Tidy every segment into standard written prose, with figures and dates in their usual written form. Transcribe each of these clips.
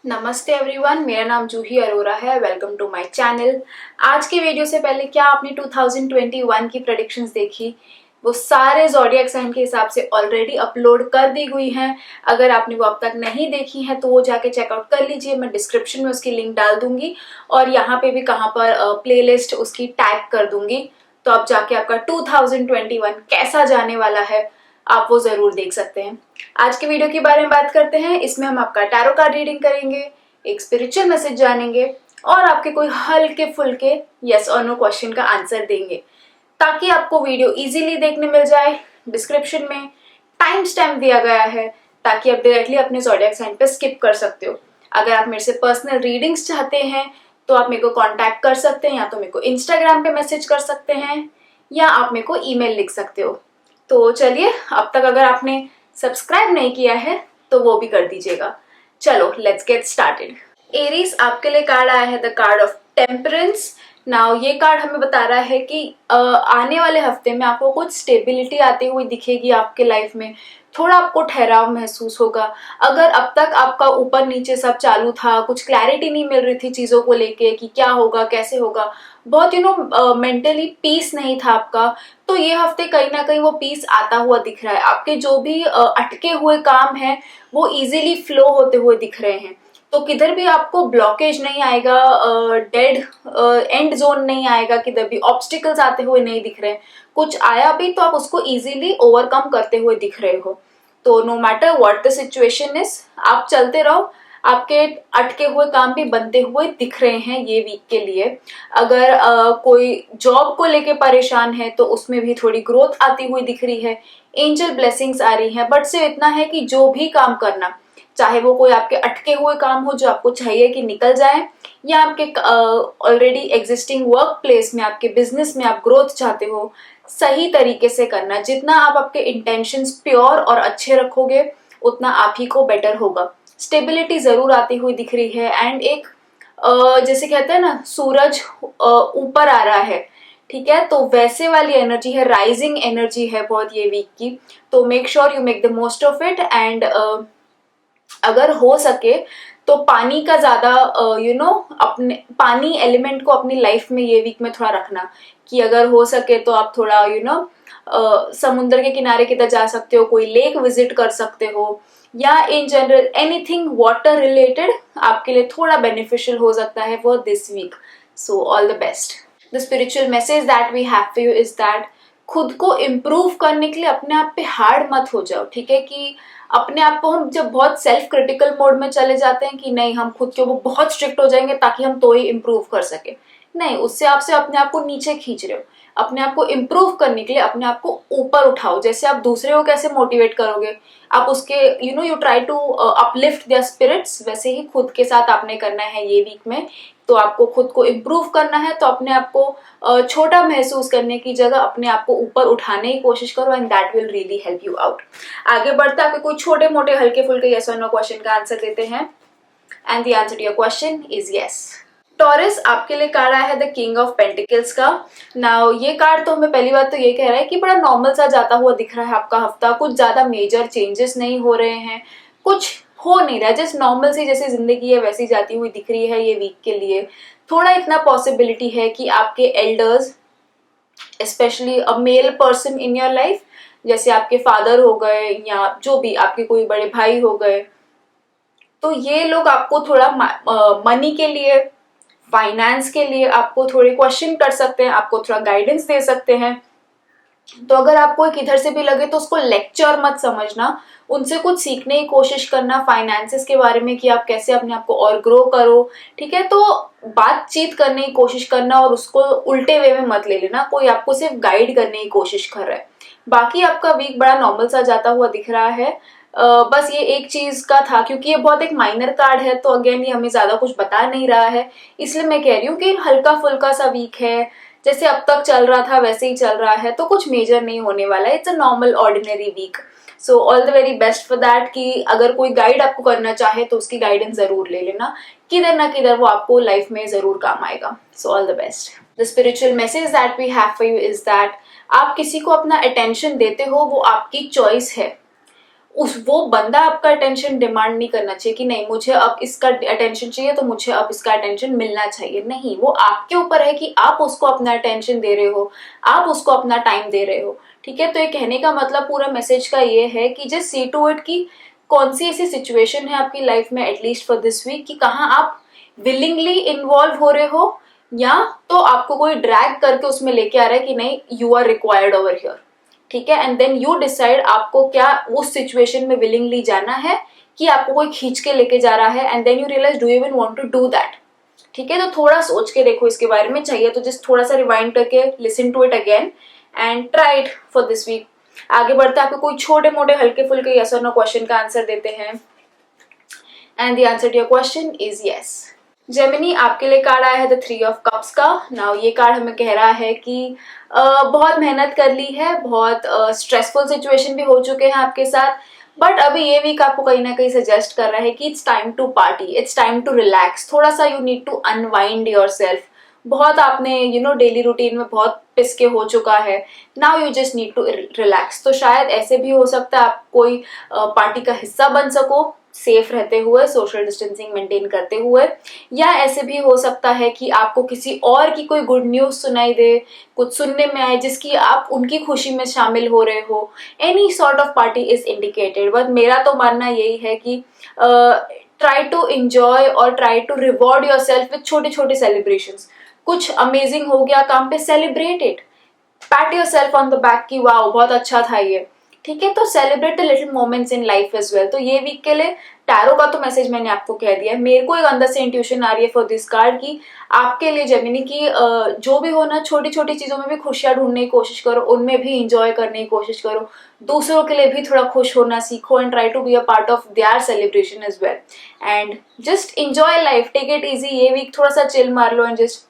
नमस्ते एवरीवन, मेरा नाम जूही अरोरा है। Welcome to my channel. आज के वीडियो से पहले क्या आपने 2021 की प्रेडिक्शंस देखी? वो सारे ज़ोडिएक साइन के हिसाब से ऑलरेडी अपलोड कर दी हुई हैं। अगर आपने वो अब तक नहीं देखी हैं तो वो जाके चेकआउट कर लीजिए। मैं डिस्क्रिप्शन में उसकी लिंक डाल दूंगी और यहाँ पे भी कहाँ पर प्लेलिस्ट उसकी टैग कर दूंगी। तो आप जाके आपका 2021 कैसा जाने वाला है आप वो जरूर देख सकते हैं। आज के वीडियो के बारे में बात करते हैं। इसमें हम आपका टैरो कार्ड रीडिंग करेंगे, एक स्पिरिचुअल मैसेज जानेंगे और आपके कोई हल्के फुल्के यस और नो क्वेश्चन का आंसर देंगे ताकि आपको वीडियो इजीली देखने मिल जाए। डिस्क्रिप्शन में टाइम स्टैम्प दिया गया है ताकि आप डायरेक्टली अपने ज़ोडिएक साइन पे स्किप कर सकते हो। अगर आप मेरे से पर्सनल रीडिंग्स चाहते हैं तो आप मेरे को कांटेक्ट कर सकते हैं, या तो मेरे को इंस्टाग्राम पे मैसेज कर सकते हैं या आप मेरे को ईमेल लिख सकते हो। तो चलिए, अब तक अगर आपने सब्सक्राइब नहीं किया है तो वो भी कर दीजिएगा। चलो लेट्स गेट स्टार्टेड। एरीज, आपके लिए कार्ड आया है the card of temperance. Now ये कार्ड हमें बता रहा है कि आने वाले हफ्ते में आपको कुछ स्टेबिलिटी आती हुई दिखेगी आपके लाइफ में। थोड़ा आपको ठहराव महसूस होगा। अगर अब तक आपका ऊपर नीचे सब चालू था, कुछ क्लैरिटी नहीं मिल रही थी चीजों को लेके कि क्या होगा कैसे होगा, बहुत मेंटली पीस नहीं था आपका, तो ये हफ्ते कहीं ना कहीं वो पीस आता हुआ दिख रहा है। आपके जो भी अटके हुए काम हैं वो इजीली फ्लो होते हुए दिख रहे हैं। तो किधर भी आपको ब्लॉकेज नहीं आएगा, डेड एंड जोन नहीं आएगा, किधर भी ऑब्स्टिकल्स आते हुए नहीं दिख रहे हैं। कुछ आया भी तो आप उसको इजीली ओवरकम करते हुए दिख रहे हो। तो no matter what the situation is, आप चलते रहो। आपके अटके हुए काम भी बनते हुए दिख रहे हैं ये वीक के लिए। अगर कोई जॉब को लेके परेशान है तो उसमें भी थोड़ी ग्रोथ आती हुई दिख रही है। एंजल ब्लेसिंग्स आ रही हैं, बट सिर्फ इतना है कि जो भी काम करना, चाहे वो कोई आपके अटके हुए काम हो जो आपको चाहिए कि निकल जाए, या आपके ऑलरेडी एग्जिस्टिंग वर्क प्लेस में, आपके बिजनेस में आप ग्रोथ चाहते हो, सही तरीके से करना। जितना आप आपके इंटेंशंस प्योर और अच्छे रखोगे उतना आप ही को बेटर होगा। स्टेबिलिटी जरूर आती हुई दिख रही है। एंड एक जैसे कहते हैं ना, सूरज ऊपर आ रहा है, ठीक है, तो वैसे वाली एनर्जी है, राइजिंग एनर्जी है बहुत ये वीक की। तो make sure you make the most of it. And अगर हो सके तो पानी का ज्यादा अपने पानी एलिमेंट को अपनी लाइफ में ये वीक में थोड़ा रखना। कि अगर हो सके तो आप थोड़ा समुद्र के किनारे किधर जा सकते हो, कोई लेक विजिट कर सकते हो, या in general anything water related आपके लिए थोड़ा बेनिफिशियल हो सकता है for this week. So all the best. The spiritual message that we have for you is that खुद को इम्प्रूव करने के लिए अपने आप पे हार्ड मत हो जाओ, ठीक है। कि अपने आप को हम जब बहुत सेल्फ क्रिटिकल मोड में चले जाते हैं कि नहीं हम खुद के वो बहुत स्ट्रिक्ट हो जाएंगे ताकि हम तो ही इम्प्रूव कर सके, नहीं, उससे आपसे अपने आप को नीचे खींच रहे हो। अपने आप को इम्प्रूव करने के लिए अपने आप को ऊपर उठाओ। जैसे आप दूसरे को कैसे मोटिवेट करोगे, आप उसके you try to uplift their spirits, वैसे ही खुद के साथ आपने करना है ये वीक में। तो आपको खुद को इम्प्रूव करना है तो अपने आप को छोटा महसूस करने की जगह अपने आप को ऊपर उठाने की कोशिश करो, and that will really help you out. आगे बढ़ते आपके कोई छोटे मोटे हल्के फुल्के यस और नो क्वेश्चन का आंसर देते हैं। And the answer to your question is yes. Taurus, आपके लिए कार्ड आया है द किंग ऑफ पेंटिकल्स का। नाउ ये कार्ड तो हमें पहली बात तो ये कह रहा है कि बड़ा नॉर्मल सा जाता हुआ दिख रहा है आपका हफ्ता। कुछ ज्यादा मेजर चेंजेस नहीं हो रहे हैं, कुछ हो नहीं रहा है, जस्ट नॉर्मल सी जैसे जिंदगी है वैसी जाती हुई दिख रही है ये वीक के लिए। थोड़ा इतना पॉसिबिलिटी है कि आपके elders, specially a male person in your life, जैसे आपके फादर हो गए या जो भी आपके कोई बड़े भाई हो गए, तो ये लोग आपको थोड़ा मनी के लिए, फाइनेंस के लिए आपको थोड़े क्वेश्चन कर सकते हैं, आपको थोड़ा गाइडेंस दे सकते हैं। तो अगर आपको एक इधर से भी लगे तो उसको लेक्चर मत समझना, उनसे कुछ सीखने की कोशिश करना फाइनेंसेस के बारे में कि आप कैसे अपने आप को और ग्रो करो, ठीक है। तो बातचीत करने की कोशिश करना और उसको उल्टे वे में मत ले लेना, कोई आपको सिर्फ गाइड करने की कोशिश कर रहा है। बाकी आपका वीक बड़ा नॉर्मल सा जाता हुआ दिख रहा है। बस ये एक चीज का था, क्योंकि ये बहुत एक माइनर कार्ड है तो अगेन ये हमें ज्यादा कुछ बता नहीं रहा है, इसलिए मैं कह रही हूँ कि हल्का फुल्का सा वीक है, जैसे अब तक चल रहा था वैसे ही चल रहा है, तो कुछ मेजर नहीं होने वाला है। It's a normal ordinary week. So all the very best for that. कि अगर कोई गाइड आपको करना चाहे तो उसकी गाइडेंस जरूर ले लेना, किधर ना किधर वो आपको लाइफ में जरूर काम आएगा। So all the best. The spiritual message that we have for you is that आप किसी को अपना अटेंशन देते हो वो आपकी चॉइस है। उस वो बंदा आपका अटेंशन डिमांड नहीं करना चाहिए कि नहीं मुझे अब इसका अटेंशन चाहिए तो मुझे अब इसका अटेंशन मिलना चाहिए। नहीं, वो आपके ऊपर है कि आप उसको अपना अटेंशन दे रहे हो, आप उसको अपना टाइम दे रहे हो। ठीक है, तो ये कहने का मतलब पूरा मैसेज का ये है कि जस्ट सी टू इट कि कौन सी ऐसी सिचुएशन है आपकी लाइफ में एटलीस्ट फॉर दिस वीक कि कहाँ आप विलिंगली इन्वॉल्व हो रहे हो या तो आपको कोई ड्रैग करके उसमें लेके आ रहा है कि नहीं you are required over here. ठीक है, एंड देन यू डिसाइड आपको क्या उस सिचुएशन में विलिंगली जाना है कि आपको कोई खींच के लेके जा रहा है, and then you realise do you even want to do that. ठीक है, तो थोड़ा सोच के देखो इसके बारे में, चाहिए तो जस्ट थोड़ा सा रिवाइंड करके listen to it again and try it for this week. आगे बढ़ते आपको कोई छोटे मोटे हल्के फुल्के यस और नो क्वेश्चन का आंसर देते हैं, and the answer to your question is yes. Gemini, आपके लिए कार्ड आया है द 3 ऑफ कप्स का। नाउ ये कार्ड हमें कह रहा है कि बहुत मेहनत कर ली है, बहुत स्ट्रेसफुल सिचुएशन भी हो चुके हैं आपके साथ, बट अभी ये वीक आपको कहीं ना कहीं सजेस्ट कर रहा है कि it's time to party, it's time to relax, थोड़ा सा you need to unwind your self. बहुत आपने डेली रूटीन में बहुत पिसके हो चुका है, now you just need to relax. तो शायद ऐसे भी हो सकता है आप कोई पार्टी का हिस्सा बन सको सेफ रहते हुए, सोशल डिस्टेंसिंग मेंटेन करते हुए, या ऐसे भी हो सकता है कि आपको किसी और की कोई गुड न्यूज सुनाई दे, कुछ सुनने में आए जिसकी आप उनकी खुशी में शामिल हो रहे हो। Any sort of party is indicated, but मेरा तो मानना यही है कि ट्राई टू एंजॉय और try to reward your self with छोटे छोटे सेलिब्रेशंस। कुछ अमेजिंग हो गया काम पे, celebrate it, pat your self on the back की वाओ बहुत अच्छा था ये। ठीक है, तो celebrate the little moments in life as well. तो ये वीक के लिए टैरो का तो मैसेज मैंने आपको कह दिया है। मेरे को एक अंदर से इंट्यूशन आ रही है फॉर दिस कार्ड की आपके लिए जेमिनी की जो भी हो ना, छोटी छोटी चीजों में भी खुशियां ढूंढने की कोशिश करो, उनमें भी इंजॉय करने की कोशिश करो, दूसरों के लिए भी थोड़ा खुश होना सीखो and try to be a part of their celebration as well, and just enjoy life, take it easy. ये वीक थोड़ा सा चिल मार लो and just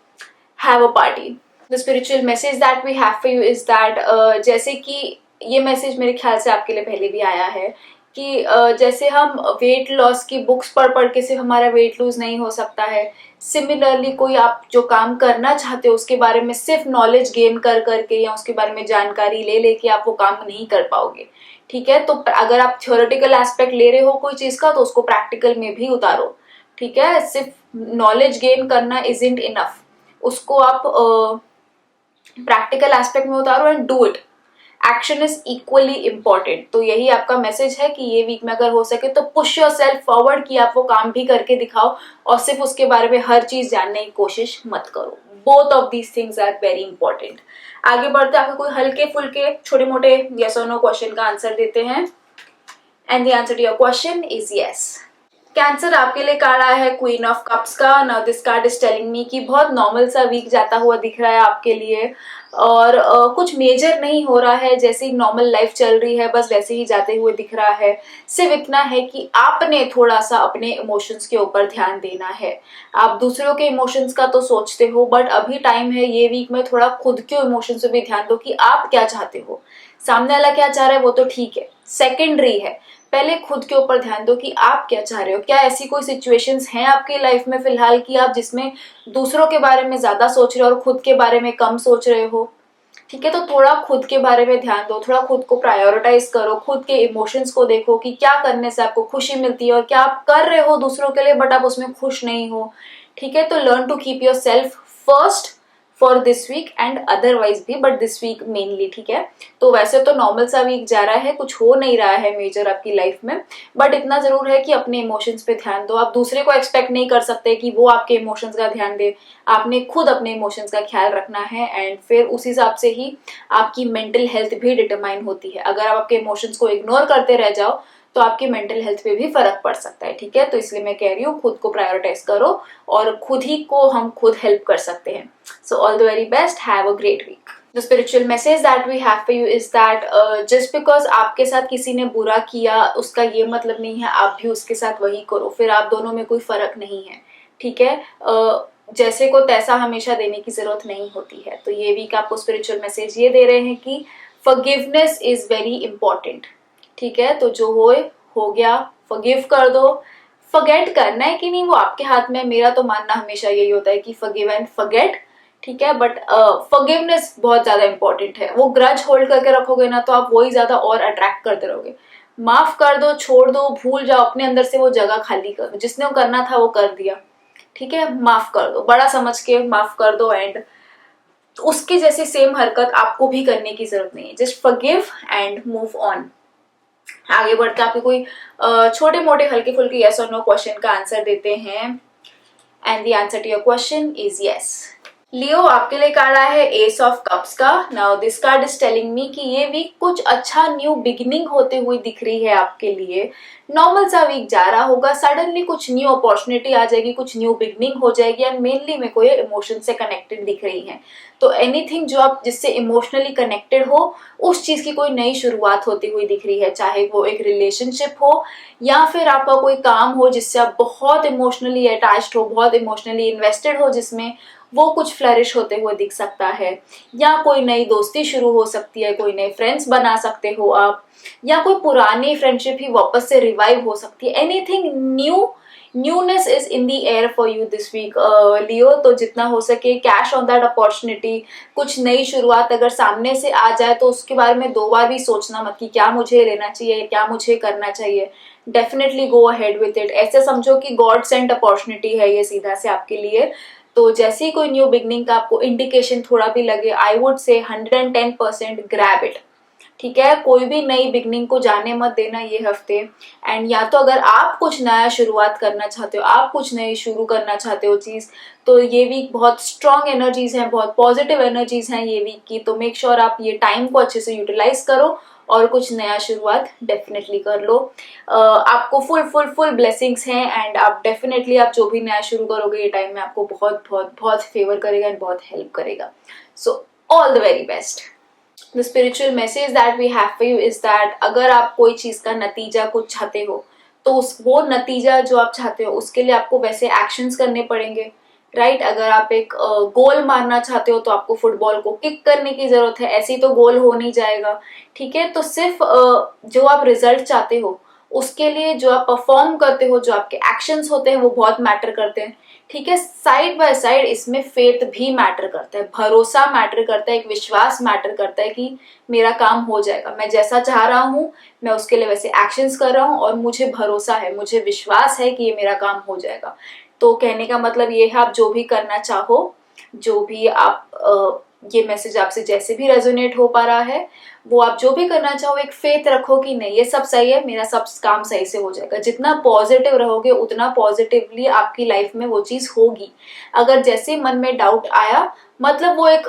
have a party. The spiritual message that we have for you is that, जैसे कि ये message मेरे ख्याल से आपके लिए पहले भी आया है कि जैसे हम वेट लॉस की बुक्स पढ़ पढ़ के सिर्फ हमारा वेट लूज नहीं हो सकता है, सिमिलरली कोई आप जो काम करना चाहते हो उसके बारे में सिर्फ नॉलेज गेन कर करके या उसके बारे में जानकारी ले लेके आप वो काम नहीं कर पाओगे। ठीक है, तो अगर आप थ्योरेटिकल एस्पेक्ट ले रहे हो कोई चीज का तो उसको प्रैक्टिकल में भी उतारो। ठीक है, सिर्फ नॉलेज गेन करना इजंट इनफ, उसको आप प्रैक्टिकल एस्पेक्ट में उतारो and do it. Action is equally important. तो यही आपका मैसेज है कि ये वीक में अगर हो सके तो पुश योर सेल्फ फॉरवर्ड कि आप वो काम भी करके दिखाओ और सिर्फ उसके बारे में हर चीज जानने की कोशिश मत करो। Both of these things are very important. आगे बढ़ते आपको कोई हल्के फुल्के छोटे मोटे यस और नो क्वेश्चन का आंसर देते हैं, and the answer to your question is yes. Cancer, आपके लिए कार्ड आया है क्वीन ऑफ कप्स का। Now this card is telling me कि बहुत नॉर्मल सा वीक जाता हुआ दिख रहा है आपके लिए, और कुछ मेजर नहीं हो रहा है, जैसे ही नॉर्मल लाइफ चल रही है बस वैसे ही जाते हुए दिख रहा है। सिर्फ इतना है कि आपने थोड़ा सा अपने इमोशंस के ऊपर ध्यान देना है। आप दूसरों के इमोशंस का तो सोचते हो, बट अभी टाइम है ये वीक में थोड़ा खुद के इमोशंस पे भी ध्यान दो कि आप क्या चाहते हो। सामने वाला क्या चाह रहा है वो तो ठीक है, सेकेंडरी है, पहले खुद के ऊपर ध्यान दो कि आप क्या चाह रहे हो। क्या ऐसी कोई सिचुएशंस हैं आपकी लाइफ में फिलहाल कि आप जिसमें दूसरों के बारे में ज्यादा सोच रहे हो और खुद के बारे में कम सोच रहे हो। ठीक है, तो थोड़ा खुद के बारे में ध्यान दो, थोड़ा खुद को प्रायोरिटाइज करो, खुद के इमोशंस को देखो कि क्या करने से आपको खुशी मिलती है और क्या आप कर रहे हो दूसरों के लिए बट आप उसमें खुश नहीं हो। ठीक है, तो learn to keep your self first for this week and otherwise भी, बट दिस वीक मेनली। ठीक है, तो वैसे तो नॉर्मल सा वीक जा रहा है, कुछ हो नहीं रहा है मेजर आपकी लाइफ में, बट इतना जरूर है कि अपने इमोशंस पे ध्यान दो। आप दूसरे को एक्सपेक्ट नहीं कर सकते कि वो आपके इमोशंस का ध्यान दे, आपने खुद अपने इमोशंस का ख्याल रखना है, एंड फिर उस हिसाब से ही आपकी मेंटल हेल्थ भी डिटरमाइन होती है। अगर आप आपके इमोशंस को इग्नोर करते रह जाओ तो आपकी मेंटल हेल्थ पे भी फर्क पड़ सकता है। ठीक है, तो इसलिए मैं कह रही हूँ खुद को प्रायोरिटाइज करो और खुद ही को हम खुद हेल्प कर सकते हैं। So all the very best, have a great week. The spiritual message that we have for you is that just because आपके साथ किसी ने बुरा किया उसका ये मतलब नहीं है आप भी उसके साथ वही करो, फिर आप दोनों में कोई फर्क नहीं है। ठीक है, जैसे को तैसा हमेशा देने की जरूरत नहीं होती है। तो ये वीक आपको स्पिरिचुअल मैसेज ये दे रहे हैं कि फॉरगिवनेस इज वेरी इंपॉर्टेंट। ठीक है, तो जो हो गया फॉरगिव कर दो। फॉरगेट करना है कि नहीं वो आपके हाथ में। मेरा तो मानना हमेशा यही होता है कि फॉरगिव एंड फॉरगेट। ठीक है, बट फॉरगिवनेस बहुत ज्यादा इंपॉर्टेंट है। वो ग्रज होल्ड करके रखोगे ना तो आप वही ज्यादा और अट्रैक्ट करते रहोगे। माफ कर दो, छोड़ दो, भूल जाओ, अपने अंदर से वो जगह खाली कर दो। जिसने वो करना था वो कर दिया, ठीक है, माफ कर दो, बड़ा समझ के माफ कर दो। एंड उसके जैसे सेम हरकत आपको भी करने की जरूरत नहीं है। Just forgive and move on. आगे बढ़ते आपके कोई छोटे मोटे हल्के फुल्के यस और नो क्वेश्चन का आंसर देते हैं। And the answer to your question is yes. Leo, आपके लिए कार्ड आया है एस ऑफ कप्स का। Now this card is telling me कि ये वीक कुछ अच्छा न्यू बिगिनिंग होते हुए दिख रही है आपके लिए। नॉर्मल सा वीक जा रहा होगा, सडनली कुछ न्यू अपॉर्चुनिटी आ जाएगी, कुछ न्यू बिगिनिंग हो जाएगी। एंड मेनली मेरे को ये इमोशन से कनेक्टेड दिख रही है। तो एनीथिंग जो आप जिससे इमोशनली कनेक्टेड हो, उस चीज की कोई नई शुरुआत होती हुई दिख रही है। चाहे वो एक रिलेशनशिप हो या फिर आपका कोई काम हो जिससे आप बहुत इमोशनली अटैच्ड हो, बहुत इमोशनली इन्वेस्टेड हो जिसमें, वो कुछ फ्लरिश होते हुए दिख सकता है। या कोई नई दोस्ती शुरू हो सकती है, कोई नए फ्रेंड्स बना सकते हो आप, या कोई पुरानी फ्रेंडशिप ही वापस से रिवाइव हो सकती है। Anything new, newness is in the air for you this week Leo. तो जितना हो सके कैश ऑन दैट अपॉर्चुनिटी। कुछ नई शुरुआत अगर सामने से आ जाए तो उसके बारे में दो बार भी सोचना मत कि क्या मुझे लेना चाहिए, क्या मुझे करना चाहिए। Definitely go ahead with it. ऐसे समझो कि गॉड सेंट अपॉर्चुनिटी है ये सीधा से आपके लिए। तो जैसे ही कोई न्यू बिगनिंग का आपको इंडिकेशन थोड़ा भी लगे, I would say 110% grab it. ठीक है, कोई भी नई बिगनिंग को जाने मत देना ये हफ्ते। एंड या तो अगर आप कुछ नया शुरुआत करना चाहते हो, आप कुछ नई शुरू करना चाहते हो चीज, तो ये वीक बहुत स्ट्रॉन्ग एनर्जीज हैं, बहुत पॉजिटिव एनर्जीज हैं ये वीक की। तो मेक श्योर आप ये टाइम को अच्छे से यूटिलाइज करो और कुछ नया शुरुआत डेफिनेटली कर लो। आपको फुल फुल फुल ब्लेसिंग्स हैं। एंड आप डेफिनेटली आप जो भी नया शुरू करोगे ये टाइम में आपको बहुत बहुत बहुत फेवर करेगा एंड बहुत हेल्प करेगा। सो all the very best. The spiritual message that we have for you is that अगर आप कोई चीज का नतीजा कुछ चाहते हो तो उस वो नतीजा जो आप चाहते हो उसके लिए आपको वैसे एक्शंस करने पड़ेंगे, राइट। अगर आप एक गोल मारना चाहते हो तो आपको फुटबॉल को किक करने की जरूरत है, ऐसे ही तो गोल हो नहीं जाएगा। ठीक है, तो सिर्फ जो आप रिजल्ट चाहते हो उसके लिए जो आप परफॉर्म करते हो, जो आपके एक्शंस होते हैं वो बहुत मैटर करते हैं। ठीक है, साइड बाय साइड इसमें फेथ भी मैटर करता है, भरोसा मैटर करता है, एक विश्वास मैटर करता है कि मेरा काम हो जाएगा, मैं जैसा चाह रहा हूँ मैं उसके लिए वैसे एक्शंस कर रहा हूँ और मुझे भरोसा है, मुझे विश्वास है कि ये मेरा काम हो जाएगा। तो कहने का मतलब ये है, आप जो भी करना चाहो, जो भी आप ये मैसेज आपसे जैसे भी रेजोनेट हो पा रहा है, वो आप जो भी करना चाहो एक फेथ रखो कि नहीं ये सब सही है, मेरा सब काम सही से हो जाएगा। जितना पॉजिटिव रहोगे उतना पॉजिटिवली आपकी लाइफ में वो चीज होगी। अगर जैसे मन में डाउट आया, मतलब वो एक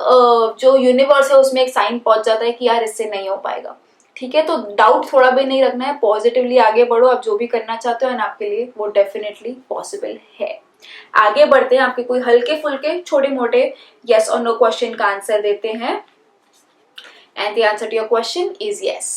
जो यूनिवर्स है उसमें एक साइन पहुंच जाता है कि यार इससे नहीं हो पाएगा। ठीक है, तो डाउट थोड़ा भी नहीं रखना है, पॉजिटिवली आगे बढ़ो। आप जो भी करना चाहते हो एंड आपके लिए वो डेफिनेटली पॉसिबल है। आगे बढ़ते हैं, आपके कोई हल्के फुल्के छोटे मोटे यस और नो क्वेश्चन का आंसर देते हैं। And the answer to your question is yes.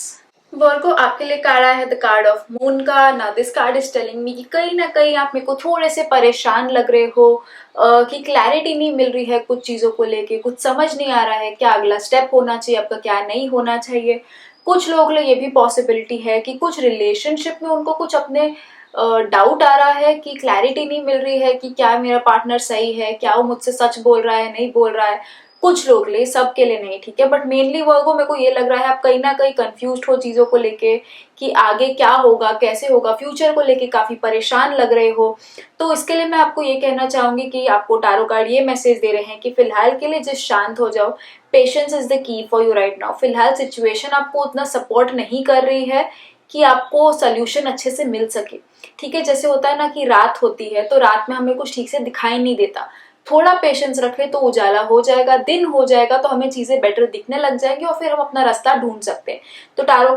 Virgo, आपके लिए कार्ड आया है द कार्ड ऑफ मून का। ना this card is telling me कि कहीं ना कहीं आप मेरे को थोड़े से परेशान लग रहे हो, कि क्लैरिटी नहीं मिल रही है कुछ चीजों को लेके, कुछ समझ नहीं आ रहा है क्या अगला स्टेप होना चाहिए आपका, क्या नहीं होना चाहिए। कुछ लोगों के लिए ये भी पॉसिबिलिटी है कि कुछ रिलेशनशिप में उनको कुछ अपने डाउट आ रहा है, कि क्लैरिटी नहीं मिल रही है कि क्या मेरा पार्टनर सही है, क्या वो मुझसे सच बोल रहा है, नहीं बोल रहा है। कुछ लोग लिए, सबके लिए नहीं, ठीक है। बट मेनली वर्गो मेरे को ये लग रहा है आप कहीं ना कहीं कंफ्यूज्ड हो चीजों को लेके कि आगे क्या होगा, कैसे होगा, फ्यूचर को लेके काफी परेशान लग रहे हो। तो इसके लिए मैं आपको ये कहना चाहूंगी कि आपको टारो कार्ड ये मैसेज दे रहे हैं कि फिलहाल के लिए जस्ट शांत हो जाओ। Patience is the key for you right now. फिलहाल सिचुएशन आपको उतना सपोर्ट नहीं कर रही है कि आपको सोल्यूशन अच्छे से मिल सके। ठीक है, जैसे होता है ना कि रात होती है तो रात में हमें कुछ ठीक से दिखाई नहीं देता, थोड़ा पेशेंस रखें तो उजाला हो जाएगा, दिन हो जाएगा तो हमें चीजें बेटर दिखने लग जाएंगी और फिर हम अपना रास्ता ढूंढ सकते हैं। तो टारो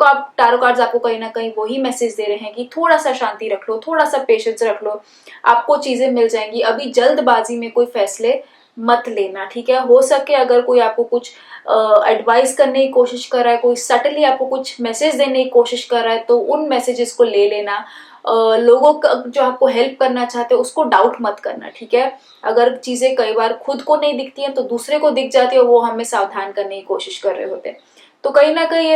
कार्ड्स आपको कहीं ना कहीं वही मैसेज दे रहे हैं कि थोड़ा सा शांति रख लो, थोड़ा सा पेशेंस रख लो, आपको चीजें मिल जाएंगी। अभी जल्दबाजी में कोई फैसले मत लेना, ठीक है। हो सके अगर कोई आपको कुछ एडवाइस करने की कोशिश कर रहा है, कोई सटली आपको कुछ मैसेज देने की कोशिश कर रहा है, तो उन मैसेजेस को ले लेना। लोगों का जो आपको हेल्प करना चाहते हैं उसको डाउट मत करना, ठीक है। अगर चीजें कई बार खुद को नहीं दिखती हैं तो दूसरे को दिख जाती है, वो हमें सावधान करने की कोशिश कर रहे होते हैं। तो कहीं ना कहीं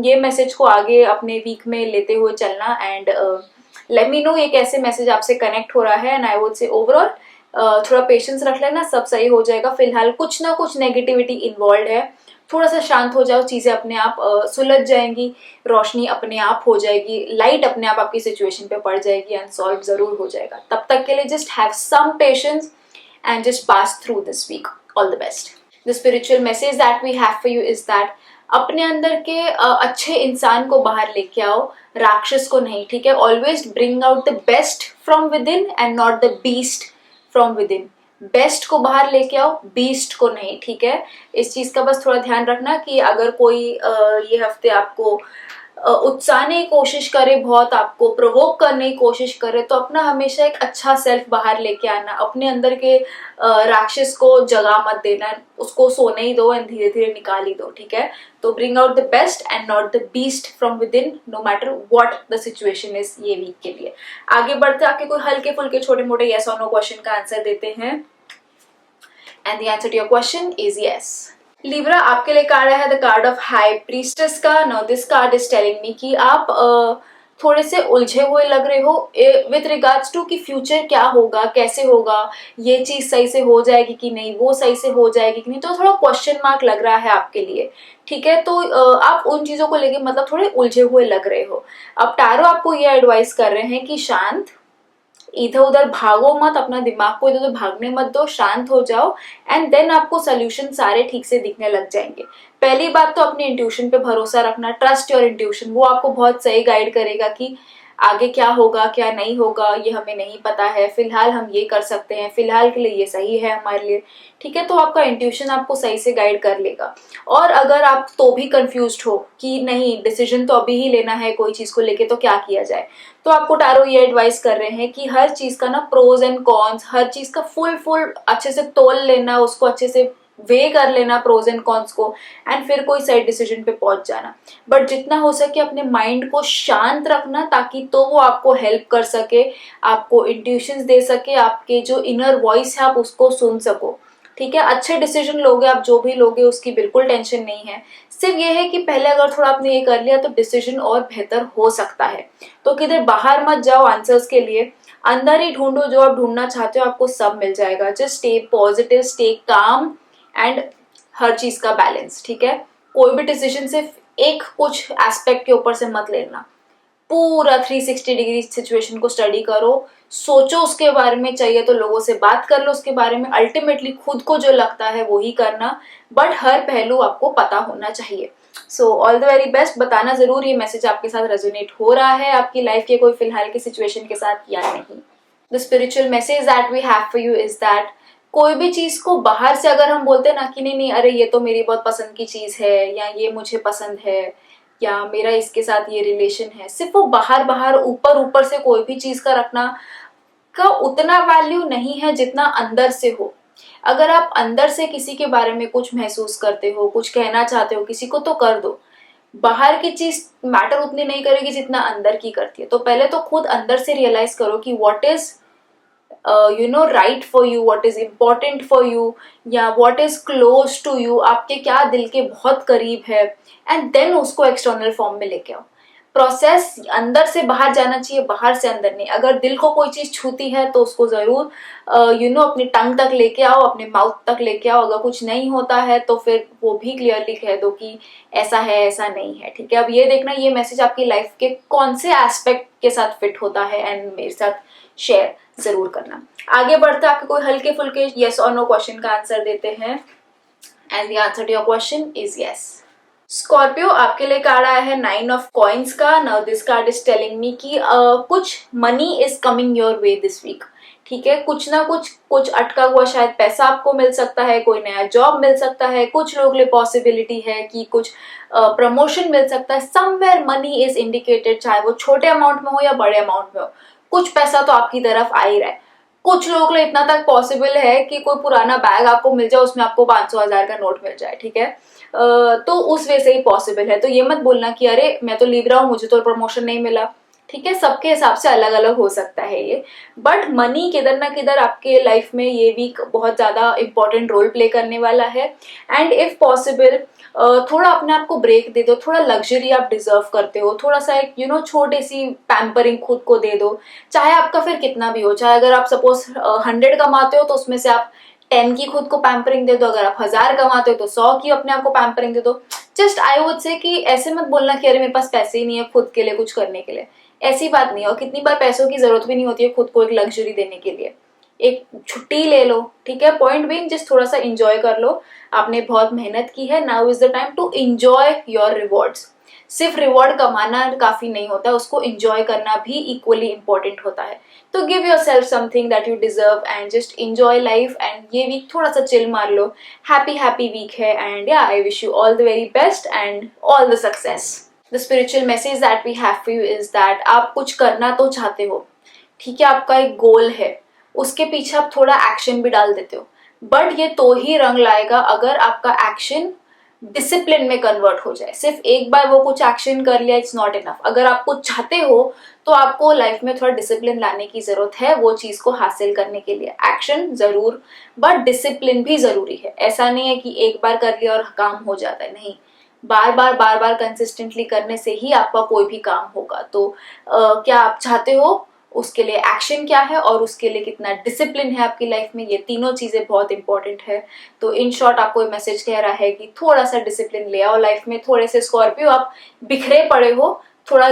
ये मैसेज को आगे अपने वीक में लेते हुए चलना। एंड लेट मी नो ये कैसे मैसेज आपसे कनेक्ट हो रहा है। And I would say overall थोड़ा पेशेंस रख लेना, सब सही हो जाएगा। फिलहाल कुछ ना कुछ नेगेटिविटी इन्वॉल्व है, थोड़ा सा शांत हो जाओ, चीजें अपने आप सुलझ जाएंगी, रोशनी अपने आप हो जाएगी, लाइट अपने आप आपकी सिचुएशन पे पड़ जाएगी एंड सॉल्व जरूर हो जाएगा। तब तक के लिए just have some patience and just pass through this week. All the best. The spiritual message that we have for you is that अपने अंदर के अच्छे इंसान को बाहर लेके आओ, राक्षस को नहीं, ठीक है। Always bring out the best from with in and not the beast from with in. Best को बाहर लेके आओ, बीस्ट को नहीं, ठीक है। इस चीज का बस थोड़ा ध्यान रखना कि अगर कोई ये हफ्ते आपको उत्साहने की कोशिश करे, बहुत आपको प्रोवोक करने की कोशिश करे, तो अपना हमेशा एक अच्छा सेल्फ बाहर लेके आना, अपने अंदर के राक्षस को जगह मत देना, उसको सोने ही दो एंड धीरे धीरे निकाल ही दो, ठीक है। तो bring out the best and not the beast from with in, no matter what the situation is, ये वीक के लिए। आगे बढ़ते आके कोई हल्के फुल्के छोटे मोटे यस और नो क्वेश्चन का आंसर देते हैं and the answer to your question is yes. Libra, आपके लिए कार्ड है the card of high priestess का। Now this card is telling me कि आप थोड़े से उलझे हुए लग रहे हो विथ रिगार्ड्स टू कि फ्यूचर क्या होगा, कैसे होगा, ये चीज सही से हो जाएगी कि नहीं, वो सही से हो जाएगी कि नहीं, तो थोड़ा क्वेश्चन मार्क लग रहा है आपके लिए, ठीक है। तो आप उन चीजों को लेके मतलब थोड़े उलझे हुए लग रहे हो। अब टैरो आपको ये एडवाइस कर रहे हैं कि शांत, इधर उधर भागो मत, अपना दिमाग को इधर उधर भागने मत दो, शांत हो जाओ एंड देन आपको सोल्यूशन सारे ठीक से दिखने लग जाएंगे। पहली बात तो अपनी इंट्यूशन पे भरोसा रखना, ट्रस्ट योर इंट्यूशन, वो आपको बहुत सही गाइड करेगा कि आगे क्या होगा क्या नहीं होगा ये हमें नहीं पता है, फिलहाल हम ये कर सकते हैं, फिलहाल के लिए ये सही है हमारे लिए, ठीक है। तो आपका इंट्यूशन आपको सही से गाइड कर लेगा। और अगर आप तो भी कंफ्यूज्ड हो कि नहीं डिसीजन तो अभी ही लेना है कोई चीज को लेके, तो क्या किया जाए, तो आपको टैरो ये एडवाइस कर रहे हैं कि हर चीज का ना प्रोज एंड कॉन्स, हर चीज का फुल अच्छे से तोल लेना, उसको अच्छे से वे कर लेना प्रोज एंड कॉन्स को, एंड फिर कोई सही डिसीजन पे पहुंच जाना। बट जितना हो सके अपने माइंड को शांत रखना, ताकि तो वो आपको हेल्प कर सके, आपको इंट्यूशंस दे सके, आपके जो इनर वॉइस है आप उसको सुन सको, ठीक है। अच्छे डिसीजन लोगे आप, जो भी लोगे उसकी बिल्कुल टेंशन नहीं है। सिर्फ ये है कि पहले अगर थोड़ा आपने ये कर लिया तो डिसीजन और बेहतर हो सकता है। तो किधर बाहर मत जाओ आंसर्स के लिए, अंदर ही ढूंढो जो आप ढूंढना चाहते हो, आपको सब मिल जाएगा। Just stay positive, stay calm and हर चीज का बैलेंस, ठीक है। कोई भी डिसीजन सिर्फ एक कुछ एस्पेक्ट के ऊपर से मत लेना, पूरा 360 डिग्री सिचुएशन को स्टडी करो, सोचो उसके बारे में, चाहिए तो लोगों से बात कर लो उसके बारे में, अल्टीमेटली खुद को जो लगता है वो ही करना, बट हर पहलू आपको पता होना चाहिए। सो ऑल द वेरी बेस्ट। बताना जरूर ये मैसेज आपके साथ रेजोनेट हो रहा है आपकी लाइफ के कोई फिलहाल की सिचुएशन के साथ या नहीं। The spiritual message that we have for you is that कोई भी चीज को बाहर से अगर हम बोलते हैं ना कि नहीं नहीं अरे ये तो मेरी बहुत पसंद की चीज है, या ये मुझे पसंद है, या मेरा इसके साथ ये रिलेशन है, सिर्फ वो बाहर बाहर ऊपर ऊपर से कोई भी चीज का रखना का उतना वैल्यू नहीं है जितना अंदर से हो। अगर आप अंदर से किसी के बारे में कुछ महसूस करते हो, कुछ कहना चाहते हो किसी को, तो कर दो। बाहर की चीज मैटर उतनी नहीं करेगी जितना अंदर की करती है। तो पहले तो खुद अंदर से रियलाइज करो कि what is right for you, what is important for you, या what is close to you, आपके क्या दिल के बहुत करीब है, एंड देन उसको एक्सटर्नल फॉर्म में लेके आओ। प्रोसेस अंदर से बाहर जाना चाहिए, बाहर से अंदर नहीं। अगर दिल को कोई चीज छूती है तो उसको जरूर अपनी टंग तक लेके आओ, अपने माउथ तक लेके आओ। अगर कुछ नहीं होता है तो फिर वो भी क्लियरली कह दो कि ऐसा है ऐसा नहीं है, ठीक है। अब ये देखना ये मैसेज आपकी लाइफ के कौन से एस्पेक्ट के साथ फिट होता है एंड मेरे साथ शेयर जरूर करना। आगे बढ़ते आपके कोई हल्के फुल्के यस और नो क्वेश्चन का आंसर देते हैं and the answer to your question is yes. Scorpio, आपके लिए कार्ड आया है 9 ऑफ कॉइन्स का। Now this card is telling me कि कुछ money is coming your way this week, ठीक है। कुछ ना कुछ अटका हुआ शायद पैसा आपको मिल सकता है, कोई नया जॉब मिल सकता है, कुछ लोग लिए पॉसिबिलिटी है कि कुछ प्रमोशन मिल सकता है। समवेयर मनी इज इंडिकेटेड, चाहे वो छोटे अमाउंट में हो या बड़े अमाउंट में हो, कुछ पैसा तो आपकी तरफ आ ही रहा है। कुछ लोगों के लिए इतना तक पॉसिबल है कि कोई पुराना बैग आपको मिल जाए, उसमें आपको 500,000 का नोट मिल जाए, ठीक है। तो उस वे से ही पॉसिबल है। तो ये मत बोलना कि अरे मैं तो लिब्रा हूं, मुझे तो प्रमोशन नहीं मिला, ठीक है। सबके हिसाब से अलग अलग हो सकता है ये, बट मनी किधर ना किधर आपके लाइफ में ये वीक बहुत ज्यादा इंपॉर्टेंट रोल प्ले करने वाला है। एंड इफ पॉसिबल थोड़ा अपने आप को ब्रेक दे दो, थोड़ा लग्जरी आप डिजर्व करते हो, थोड़ा सा एक छोटी सी पैम्परिंग खुद को दे दो। चाहे आपका फिर कितना भी हो, चाहे अगर आप सपोज 100 कमाते हो तो उसमें से आप 10 की खुद को पैम्परिंग दे दो, अगर आप 1000 कमाते हो तो 100 की अपने आप को पैम्परिंग दे दो। जस्ट आई वुड से कि ऐसे मत बोलना कि अरे मेरे पास पैसे ही नहीं है खुद के लिए कुछ करने के लिए, ऐसी बात नहीं है। और कितनी बार पैसों की जरूरत भी नहीं होती है खुद को एक लग्जरी देने के लिए, एक छुट्टी ले लो, ठीक है। पॉइंट बीइंग जस्ट थोड़ा सा इंजॉय कर लो, आपने बहुत मेहनत की है, now is the time to enjoy your rewards. सिर्फ रिवॉर्ड कमाना काफी नहीं होता, उसको इंजॉय करना भी इक्वली इंपॉर्टेंट होता है। तो give yourself something that you deserve and just enjoy life. And ये वीक थोड़ा सा चिल मार लो, हैप्पी हैप्पी वीक है। And yeah I wish you all the very best and all the success. The spiritual message that we have for you is that आप कुछ करना तो चाहते हो, ठीक है, आपका एक गोल है, उसके पीछे आप थोड़ा एक्शन भी डाल देते हो, बट ये तो ही रंग लाएगा अगर आपका एक्शन डिसिप्लिन में कन्वर्ट हो जाए। सिर्फ एक बार वो कुछ एक्शन कर लिया इट्स नॉट इनफ। अगर आप कुछ चाहते हो तो आपको लाइफ में थोड़ा डिसिप्लिन लाने की जरूरत है वो चीज को हासिल करने के लिए। एक्शन जरूर, बट डिसिप्लिन भी जरूरी है। ऐसा नहीं है कि एक बार कर लिया और काम हो जाता है, नहीं, बार बार कंसिस्टेंटली करने से ही आपका कोई भी काम होगा। तो क्या आप चाहते हो, उसके लिए एक्शन क्या है और उसके लिए कितना डिसिप्लिन है आपकी लाइफ में, ये तीनों चीजें बहुत इंपॉर्टेंट है। तो इन शॉर्ट आपको ये मैसेज कह रहा है कि थोड़ा सा डिसिप्लिन ले आओ लाइफ में। थोड़े से स्कॉर्पियो आप बिखरे पड़े हो, थोड़ा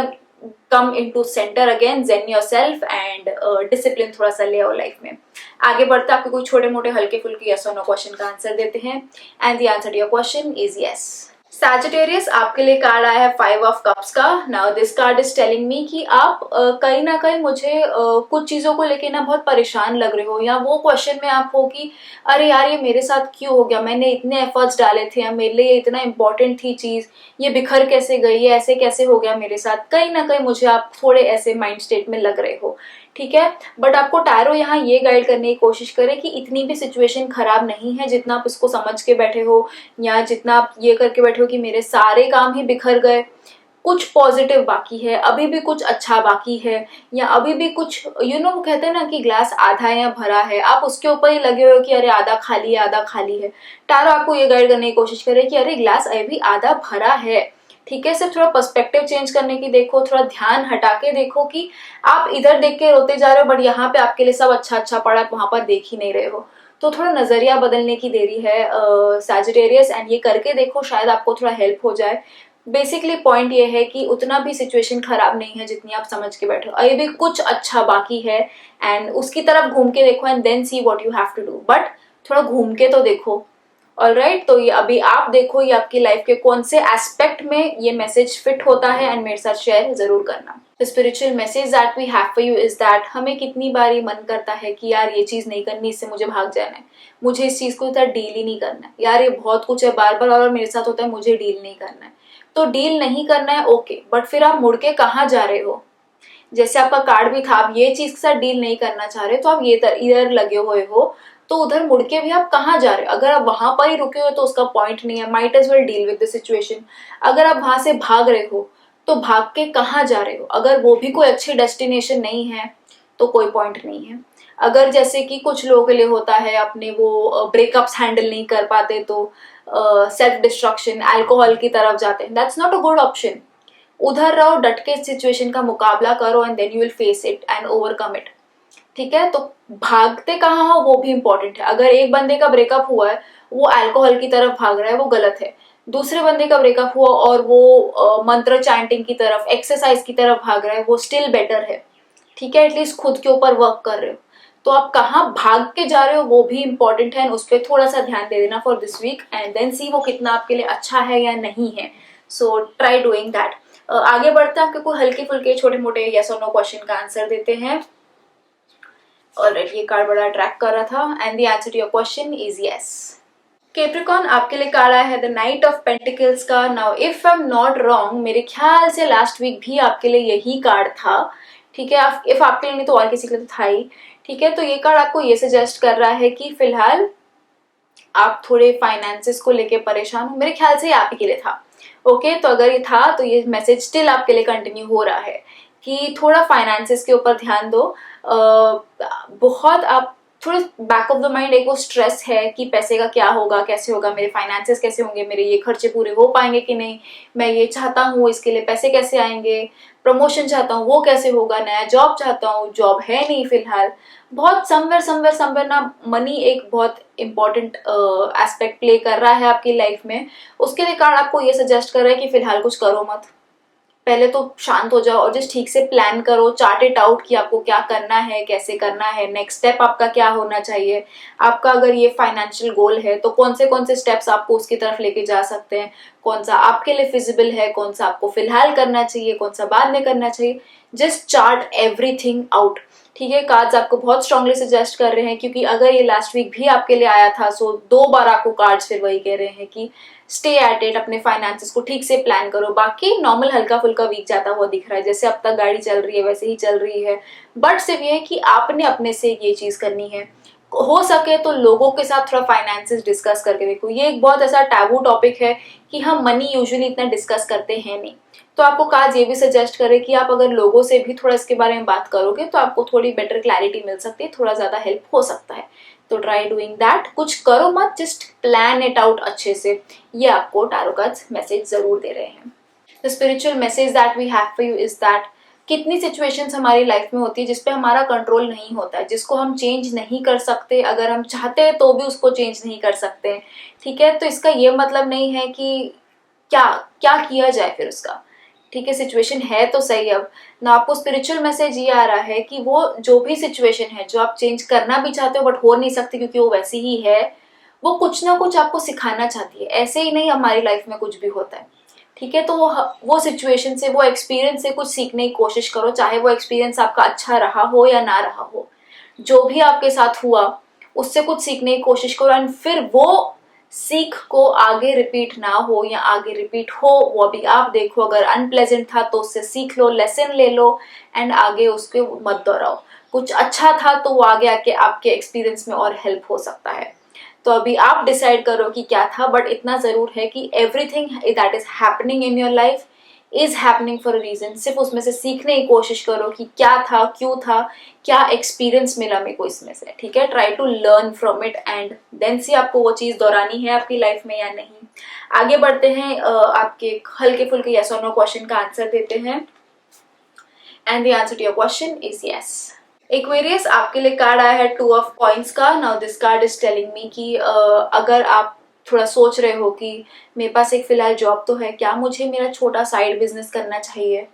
come into centre again, zen yourself and discipline थोड़ा सा ले आओ लाइफ में। आगे बढ़ते आपके कोई छोटे मोटे हल्के फुल्के यस और नो क्वेश्चन का आंसर देते हैं। And the answer to your question is yes. Sagittarius, आपके लिए कार्ड आया है 5 ऑफ कप्स का। Now this card is telling me कि आप कहीं ना कहीं मुझे कुछ चीजों को लेके ना बहुत परेशान लग रहे हो, या वो क्वेश्चन में आप हो कि अरे यार ये मेरे साथ क्यों हो गया, मैंने इतने एफर्ट्स डाले थे, या मेरे लिए इतना इंपॉर्टेंट थी चीज, ये बिखर कैसे गई, ये ऐसे कैसे हो गया मेरे साथ। कहीं ना कहीं मुझे आप थोड़े ऐसे माइंड स्टेट में लग रहे हो, ठीक है। बट आपको टैरो यहाँ ये गाइड करने की कोशिश करे कि इतनी भी सिचुएशन खराब नहीं है जितना आप इसको समझ के बैठे हो, या जितना आप ये करके बैठे हो कि मेरे सारे काम ही बिखर गए। कुछ पॉजिटिव बाकी है, अभी भी कुछ अच्छा बाकी है, या अभी भी कुछ वो कहते हैं ना कि ग्लास आधा है या भरा है, आप उसके ऊपर ही लगे हुए हो कि अरे आधा खाली है आधा खाली है। टैरो आपको ये गाइड करने की कोशिश करे कि अरे ग्लास अभी आधा भरा है, ठीक है। सिर्फ थोड़ा पर्सपेक्टिव चेंज करने की देखो, थोड़ा ध्यान हटा के देखो कि आप इधर देख के रोते जा रहे हो बट यहाँ पे आपके लिए सब अच्छा अच्छा पड़ा है, वहां पर देख ही नहीं रहे हो। तो थोड़ा नजरिया बदलने की देरी है सैजिटेरियस, एंड ये करके देखो, शायद आपको थोड़ा हेल्प हो जाए। बेसिकली पॉइंट ये है कि उतना भी सिचुएशन खराब नहीं है जितनी आप समझ के बैठे हो, अभी भी कुछ अच्छा बाकी है, एंड उसकी तरफ घूम के देखो and then see what you have to do. But थोड़ा घूम के तो देखो, ऑलराइट। तो ये अभी आप देखो ये आपकी लाइफ के कौन से एस्पेक्ट में ये मैसेज फिट होता है, एंड मेरे साथ शेयर जरूर करना। The spiritual message that we have for you is that हमें कितनी बार ये मन करता है कि यार ये चीज नहीं करनी, इससे मुझे भाग जाना है, मुझे इस चीज को इतना डील ही नहीं करना है, यार ये बहुत कुछ है, बार बार मेरे साथ होता है, मुझे डील नहीं करना है। तो डील नहीं करना है, ओके, बट फिर आप मुड़ के कहाँ जा रहे हो? जैसे आपका कार्ड भी था, आप ये चीज के साथ डील नहीं करना चाह रहे, तो आप ये इधर लगे हुए हो, तो उधर मुड़ के भी आप कहाँ जा रहे हो? अगर आप वहां पर ही रुके हो तो उसका पॉइंट नहीं है, might as well deal with the situation. अगर आप वहां से भाग रहे हो तो भाग के कहाँ जा रहे हो? अगर वो भी कोई अच्छी डेस्टिनेशन नहीं है तो कोई पॉइंट नहीं है। अगर जैसे कि कुछ लोगों के लिए होता है, अपने वो ब्रेकअप्स हैंडल नहीं कर पाते तो सेल्फ डिस्ट्रक्शन, अल्कोहल की तरफ जाते हैं, that's not a good option. उधर रहो, डट के सिचुएशन का मुकाबला करो and then you will face it and overcome it, ठीक है। तो भागते कहाँ हो वो भी इंपॉर्टेंट है। अगर एक बंदे का ब्रेकअप हुआ है, वो अल्कोहल की तरफ भाग रहा है, वो गलत है। दूसरे बंदे का ब्रेकअप हुआ और वो मंत्र चैंटिंग की तरफ, एक्सरसाइज की तरफ भाग रहा है, वो स्टिल बेटर है, ठीक है। एटलीस्ट खुद के ऊपर वर्क कर रहे हो। तो आप कहाँ भाग के जा रहे हो वो भी इंपॉर्टेंट है, उस पर थोड़ा सा ध्यान दे देना for this week, and then see वो कितना आपके लिए अच्छा है या नहीं है। So try doing that. आगे बढ़ते हैं, आपके कोई हल्के फुल्के छोटे मोटे यस और नो क्वेश्चन का आंसर देते हैं। ऑलराइट, ये कार्ड बड़ा अट्रैक्ट कर रहा था, and the answer to your question is yes. Capricorn, आपके लिए कार्ड आया है द नाइट ऑफ पेंटिकल्स का। Now if I am not wrong, मेरे ख्याल से लास्ट वीक भी आपके लिए यही कार्ड था, ठीक है। इफ आपके लिए नहीं तो और किसी के लिए तो था ही, ठीक है। तो ये कार्ड आपको ये सजेस्ट कर रहा है कि फिलहाल आप थोड़े फाइनेंसेस को लेके परेशान हो, मेरे ख्याल से ये आप ही के लिए था, ओके। तो अगर ये था तो ये मैसेज स्टिल आपके लिए कंटिन्यू हो रहा है कि थोड़ा फाइनेंसेस के ऊपर ध्यान दो। बहुत आप थोड़ा बैक ऑफ द माइंड एक वो स्ट्रेस है कि पैसे का क्या होगा, कैसे होगा, मेरे फाइनेंसेस कैसे होंगे, मेरे ये खर्चे पूरे हो पाएंगे कि नहीं, मैं ये चाहता हूँ इसके लिए पैसे कैसे आएंगे, प्रमोशन चाहता हूँ वो कैसे होगा, नया जॉब चाहता हूँ, जॉब है नहीं फिलहाल। बहुत समवेयर ना मनी एक बहुत इंपॉर्टेंट एस्पेक्ट प्ले कर रहा है आपकी लाइफ में। उसके लिए कार्ड आपको ये सजेस्ट कर रहा है कि फिलहाल कुछ करो मत, पहले तो शांत हो जाओ और जस्ट ठीक से प्लान करो, चार्ट इट आउट कि आपको क्या करना है, कैसे करना है, नेक्स्ट स्टेप आपका क्या होना चाहिए। आपका अगर ये फाइनेंशियल गोल है तो कौन से स्टेप्स आपको उसकी तरफ लेके जा सकते हैं, कौन सा आपके लिए फिजिबल है, कौन सा आपको फिलहाल करना चाहिए, कौन सा बाद में करना चाहिए। Just chart everything out. ठीक है, कार्ड्स आपको बहुत स्ट्रांगली सजेस्ट कर रहे हैं, क्योंकि अगर ये लास्ट वीक भी आपके लिए आया था सो 2 बार आपको कार्ड्स फिर वही कह रहे हैं कि स्टे एट इट, अपने फाइनेंसेस को ठीक से प्लान करो। बाकी नॉर्मल हल्का फुल्का वीक जाता हुआ दिख रहा है, जैसे अब तक गाड़ी चल रही है वैसे ही चल रही है। बट सिर्फ ये है कि आपने अपने से ये चीज करनी है, हो सके तो लोगों के साथ थोड़ा फाइनेंसेस डिस्कस करके देखो। ये एक बहुत ऐसा टैबू टॉपिक है कि हम मनी यूजुअली इतना डिस्कस करते हैं नहीं। तो आपको कार्ड ये भी सजेस्ट करे कि आप अगर लोगों से भी थोड़ा इसके बारे में बात करोगे तो आपको थोड़ी बेटर क्लैरिटी मिल सकती है, थोड़ा ज्यादा हेल्प हो सकता है। तो ट्राई डूइंग दैट। कुछ करो मत, जस्ट प्लान इट आउट अच्छे से। ये आपको टैरो कार्ड्स मैसेज जरूर दे रहे हैं। The spiritual message that we have for you is that कितनी सिचुएशंस हमारी लाइफ में होती है जिसपे हमारा कंट्रोल नहीं होता है, जिसको हम चेंज नहीं कर सकते, अगर हम चाहते हैं तो भी उसको चेंज नहीं कर सकते। ठीक है, तो इसका ये मतलब नहीं है कि क्या क्या किया जाए फिर उसका। ठीक है, सिचुएशन है तो सही। अब ना आपको स्पिरिचुअल मैसेज ये आ रहा है कि वो जो भी सिचुएशन है जो आप चेंज करना भी चाहते हो बट हो नहीं सकते क्योंकि वो वैसी ही है, वो कुछ ना कुछ आपको सिखाना चाहती है। ऐसे ही नहीं हमारी लाइफ में कुछ भी होता है। ठीक है, तो वो सिचुएशन से, वो एक्सपीरियंस से कुछ सीखने की कोशिश करो, चाहे वो एक्सपीरियंस आपका अच्छा रहा हो या ना रहा हो। जो भी आपके साथ हुआ उससे कुछ सीखने की कोशिश करो, एंड फिर वो सीख को आगे रिपीट ना हो या आगे रिपीट हो वो भी आप देखो। अगर अनप्लेजेंट था तो उससे सीख लो, लेसन ले लो, एंड आगे उसके मत दोहराओ। कुछ अच्छा था तो वो आगे आके आपके एक्सपीरियंस में और हेल्प हो सकता है। तो अभी आप डिसाइड करो कि क्या था, बट इतना जरूर है कि everything that is happening in your life is happening for a reason. सिर्फ उसमें से सीखने की कोशिश करो कि क्या था, क्यों था, क्या एक्सपीरियंस मिला मेरे को इसमें से। ठीक है, try to learn from it and then see आपको वो चीज दोहरानी है आपकी लाइफ में या नहीं। आगे बढ़ते हैं, आपके हल्के फुल्के यस और नो क्वेश्चन का आंसर देते हैं। And the answer to your question is yes. Aquarius, आपके लिए कार्ड आया है 2 ऑफ कॉइंस का। Now this card is telling me कि अगर आप थोड़ा सोच रहे हो कि मेरे पास एक फिलहाल जॉब तो है, क्या मुझे मेरा छोटा साइड बिजनेस करना चाहिए,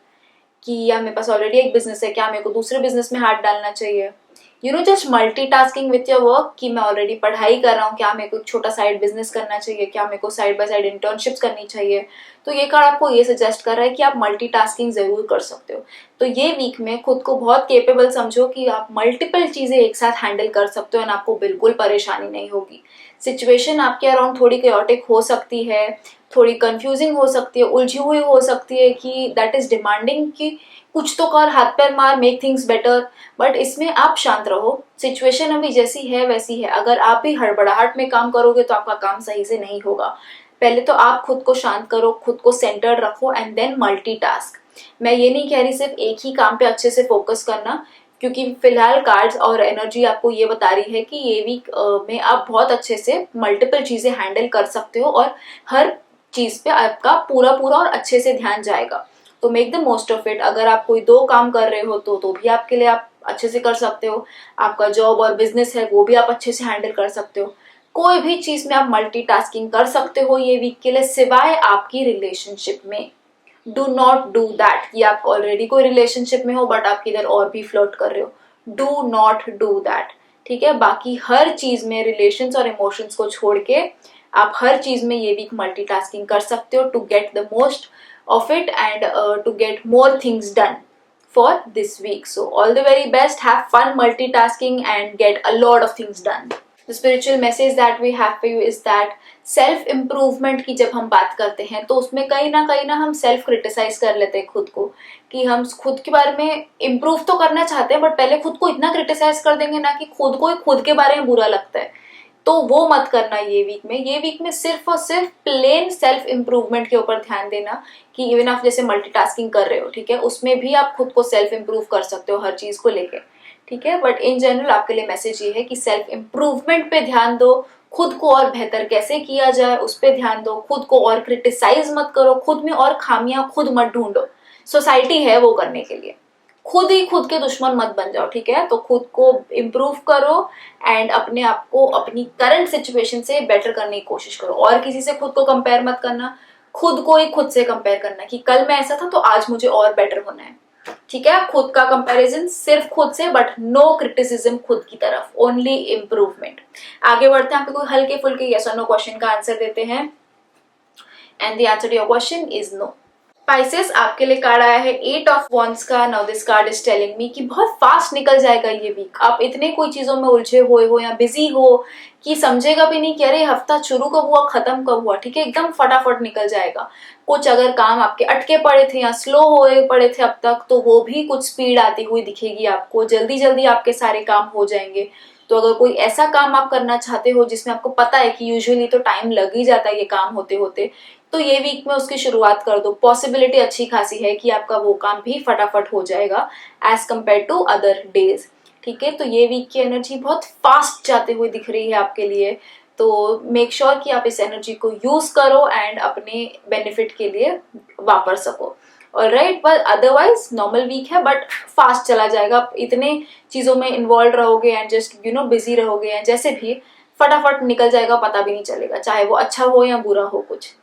कि या मेरे पास ऑलरेडी एक बिजनेस है, क्या मेरे को दूसरे बिजनेस में हाथ डालना चाहिए। Just multitasking with your work, कि मैं ऑलरेडी पढ़ाई कर रहा हूँ, क्या मेरे को एक छोटा साइड बिजनेस करना चाहिए, क्या मेरे को साइड बाय साइड इंटर्नशिप्स करनी चाहिए। तो ये कार्ड आपको ये सजेस्ट कर रहा है कि आप मल्टीटास्किंग जरूर कर सकते हो। तो ये वीक में खुद को बहुत केपेबल समझो कि आप मल्टीपल चीजें एक साथ हैंडल कर सकते हो एंड आपको बिल्कुल परेशानी नहीं होगी। सिचुएशन आपके अराउंड थोड़ी केओटिक हो सकती है, थोड़ी कंफ्यूजिंग हो सकती है, उलझी हुई हो सकती है, कि दैट इज डिमांडिंग कि कुछ तो कर, हाथ पैर मार, मेक थिंग्स बेटर। बट इसमें आप शांत रहो, सिचुएशन अभी जैसी है वैसी है। अगर आप भी हड़बड़ाहट में काम करोगे तो आपका काम सही से नहीं होगा। पहले तो आप खुद को शांत करो, खुद को सेंटर्ड रखो एंड देन मल्टीटास्क। मैं ये नहीं कह रही सिर्फ एक ही काम पे अच्छे से फोकस करना, क्योंकि फिलहाल कार्ड्स और एनर्जी आपको ये बता रही है कि ये वीक में आप बहुत अच्छे से मल्टीपल चीजें हैंडल कर सकते हो और हर चीज पे आपका पूरा पूरा और अच्छे से ध्यान जाएगा। तो make the most of it. अगर आप कोई 2 काम कर रहे हो तो भी आपके लिए आप अच्छे से कर सकते हो। आपका जॉब और बिजनेस है वो भी आप अच्छे से हैंडल कर सकते हो। कोई भी चीज में आप मल्टीटास्किंग कर सकते हो ये वीक के लिए, सिवाय आपकी रिलेशनशिप में। डू नॉट डू दैट कि आप ऑलरेडी कोई रिलेशनशिप में हो बट आप किधर और भी फ्लर्ट कर रहे हो। Do not do that. ठीक है, बाकी हर चीज में रिलेशंस और इमोशंस को छोड़ के आप हर चीज में ये वीक मल्टीटास्किंग कर सकते हो to get the most of it and to get more things done for this week. So all the very best, have fun multitasking and get a lot of things done. The spiritual message that we have for you is that self improvement की जब हम बात करते हैं तो उसमें कहीं ना हम सेल्फ क्रिटिसाइज कर लेते हैं खुद को, कि हम खुद के बारे में इम्प्रूव तो करना चाहते हैं बट पहले खुद को इतना क्रिटिसाइज कर देंगे ना कि खुद को ही खुद के बारे में बुरा लगता है। तो वो मत करना ये वीक में सिर्फ और सिर्फ प्लेन सेल्फ इम्प्रूवमेंट के ऊपर ध्यान देना, कि इवन आप जैसे मल्टीटास्किंग कर रहे हो, ठीक है, उसमें भी आप खुद को सेल्फ इम्प्रूव कर सकते हो हर चीज को लेके। ठीक है। बट इन जनरल आपके लिए मैसेज ये है कि सेल्फ इम्प्रूवमेंट पे ध्यान दो, खुद को और बेहतर कैसे किया जाए उस पे ध्यान दो, खुद को और क्रिटिसाइज मत करो, खुद में और खामियां खुद मत ढूंढो। सोसाइटी है वो करने के लिए, खुद ही खुद के दुश्मन मत बन जाओ, ठीक है। तो खुद को इम्प्रूव करो एंड अपने आप को अपनी करंट सिचुएशन से बेटर करने की कोशिश करो। और किसी से खुद को कंपेयर मत करना, खुद को ही खुद से कंपेयर करना कि कल मैं ऐसा था तो आज मुझे और बेटर होना है, ठीक है। खुद का कंपैरिजन सिर्फ खुद से, बट नो क्रिटिसिज्म खुद की तरफ, ओनली इम्प्रूवमेंट। आगे बढ़ते हैं, आपको कोई हल्के फुल्के यस और नो क्वेश्चन का आंसर देते हैं and the answer to your question is no. Pisces, आपके लिए कार्ड आया है 8 ऑफ वॉन्ड्स का। Now this card is telling me कि बहुत फास्ट निकल जाएगा ये वीक। आप इतने कोई चीजों में उलझे हुए हो या बिजी हो कि समझेगा भी नहीं कि अरे हफ्ता शुरू कब हुआ खत्म कब हुआ, ठीक है। एकदम फटाफट निकल जाएगा। कुछ अगर काम आपके अटके पड़े थे या स्लो हुए पड़े थे अब तक, तो वो भी कुछ स्पीड आती हुई दिखेगी आपको, जल्दी जल्दी आपके सारे काम हो जाएंगे। तो अगर कोई ऐसा काम आप करना चाहते हो जिसमें आपको पता है कि यूजुअली तो टाइम लग ही जाता है ये काम होते होते, तो ये वीक में उसकी शुरुआत कर दो। पॉसिबिलिटी अच्छी खासी है कि आपका वो काम भी फटाफट हो जाएगा as compared to other days, ठीक है। तो ये वीक की एनर्जी बहुत फास्ट जाते हुए दिख रही है आपके लिए, तो मेक श्योर कि आप इस एनर्जी को यूज करो एंड अपने बेनिफिट के लिए वापर सको। ऑलराइट, पर अदरवाइज नॉर्मल वीक है बट फास्ट चला जाएगा। आप इतने चीजों में इन्वॉल्व रहोगे एंड जस्ट बिजी रहोगे एंड जैसे भी फटाफट निकल जाएगा, पता भी नहीं चलेगा, चाहे वो अच्छा हो या बुरा हो कुछ।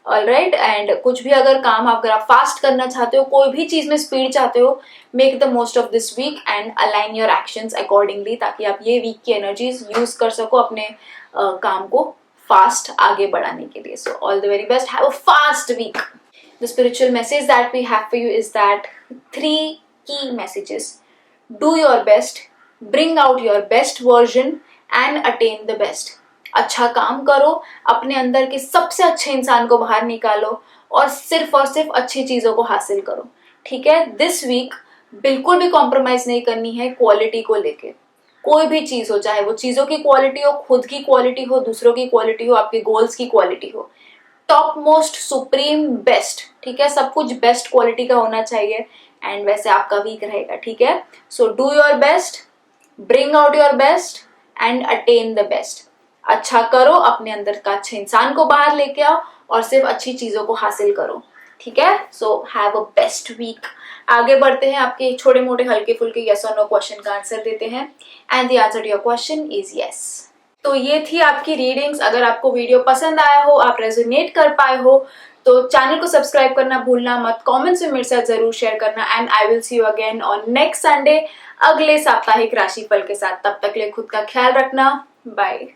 ऑलराइट, एंड कुछ भी अगर काम अगर आप फास्ट करना चाहते हो, कोई भी चीज में स्पीड चाहते हो, make the most of this week and align your actions accordingly, ताकि आप ये वीक की एनर्जीज यूज कर सको अपने काम को फास्ट आगे बढ़ाने के लिए। So all the very best, have a fast week. The spiritual message that we have for you is that 3 key messages. Do your best, bring out your best version and attain the best. अच्छा काम करो, अपने अंदर के सबसे अच्छे इंसान को बाहर निकालो और सिर्फ अच्छी चीजों को हासिल करो, ठीक है। दिस वीक बिल्कुल भी कॉम्प्रोमाइज नहीं करनी है क्वालिटी को लेके। कोई भी चीज हो, चाहे वो चीजों की क्वालिटी हो, खुद की क्वालिटी हो, दूसरों की क्वालिटी हो, आपके गोल्स की क्वालिटी हो, टॉप मोस्ट सुप्रीम बेस्ट, ठीक है। सब कुछ बेस्ट क्वालिटी का होना चाहिए एंड वैसे आपका वीक रहेगा, ठीक है। So do your best, bring out your best and attain the best. अच्छा करो, अपने अंदर का अच्छे इंसान को बाहर लेके आओ और सिर्फ अच्छी चीजों को हासिल करो, ठीक है। So have a best week. आगे बढ़ते हैं, आपके छोटे मोटे हल्के फुल्के यस और नो क्वेश्चन का आंसर देते हैं and the answer to your question is yes. तो ये थी आपकी रीडिंग्स। अगर आपको वीडियो पसंद आया हो, आप रेजोनेट कर पाए हो, तो चैनल को सब्सक्राइब करना भूलना मत, कमेंट्स में मेरे साथ जरूर शेयर करना and I will see you again on next Sunday अगले साप्ताहिक राशिफल के साथ। तब तक के लिए खुद का ख्याल रखना, बाय।